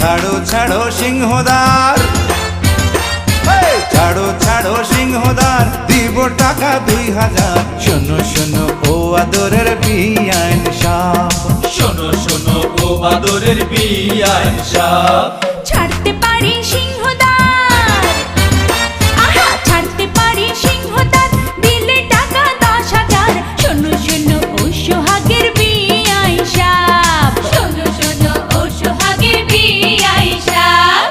ছাড়ো ছাড়ো সিংহদার, ছাড়ো ছাড়ো সিংহদার, দিব টাকা 2000। শোনো শোনো ও আদরের বিআইন সাপ, শোনো শোনো ও আদরের বিআইন সাপ। ছাড়তে পারি সিংহদার, আহা ছাড়তে পারি সিংহদার, দিলে টাকা 10,000। শোনো শোনো ও সোহাগের বিআইন সাপ, শোনো শোনো ও সোহাগের বিআইন সাপ।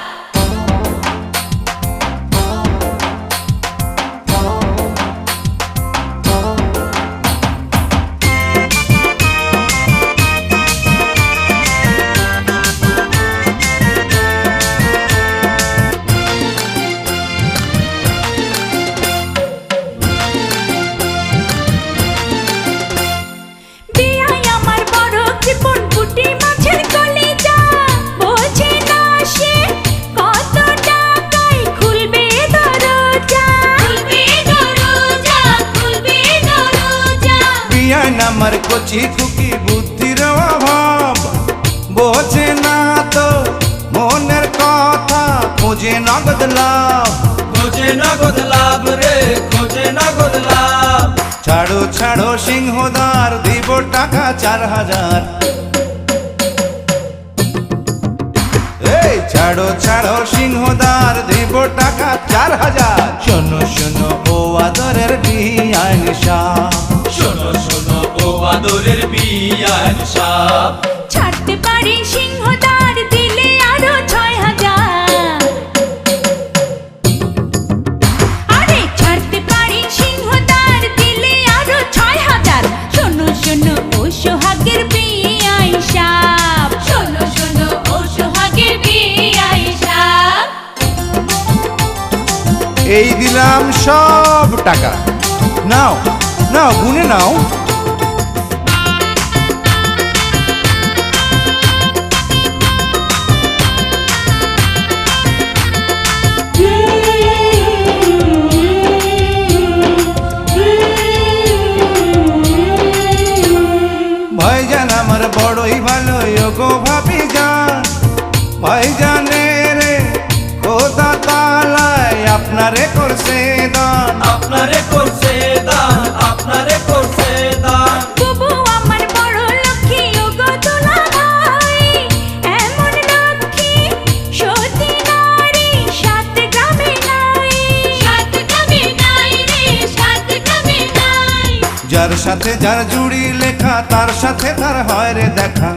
আমার কচি খুকি বুদ্ধির অভাব, বোঝে না তো মনের কথা, খোঁজে নগদ লাভ, খোঁজে নগদ লাভ রে, খোঁজে নগদ লাভ। ছাড়ো ছাড়ো সিংহদার, দিব টাকা 4000। এই ছাড়ো ছাড়ো সিংহদার, দিব টাকা 4000। শোনো শোনো ও আদরের বিআইন সাপ, শোনো শোনো ও আদরের বিআইন সাপ। ছাড়তে পারি সিংহদার, দিলে আরো 6,000। আরে ছাড়তে পারি সিংহদার, দিলে আরো 6,000। শোনো শোনো ও সোহাগের বিআইন সাপ, শোনো শোনো ও সোহাগের বিআইন সাপ। এই দিলাম সব টাকা, নাও নাও গুনে নাও। ভাইজান আমার বড়ই ভালো গো ভাবি যান, ভাইজানে রে খোদা তাআলায় আপনারে করছে দান, আপনারে করছে দান, আপনারে করছে দান। তবু আমার বড় লক্ষ্মী ও গো দুলা ভাই, এমন লক্ষ্মী সতী নারী 7 গ্রামে নাই, 7 গ্রামে নাই রে, 7 গ্রামে নাই। যার সাথে যার জুড়ি লেখা, তার সাথে তার হয় রে দেখা,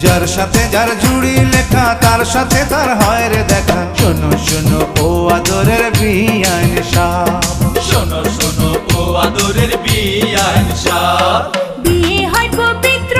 যার সাথে যার জুড়ি লেখা, তার সাথে তার হয় রে দেখা। শোনো শোনো ও আদরের বিআইন সাপ, শোনো শোনো ও আদরের বিআইন সাপ। বিয়ে হয় পবিত্র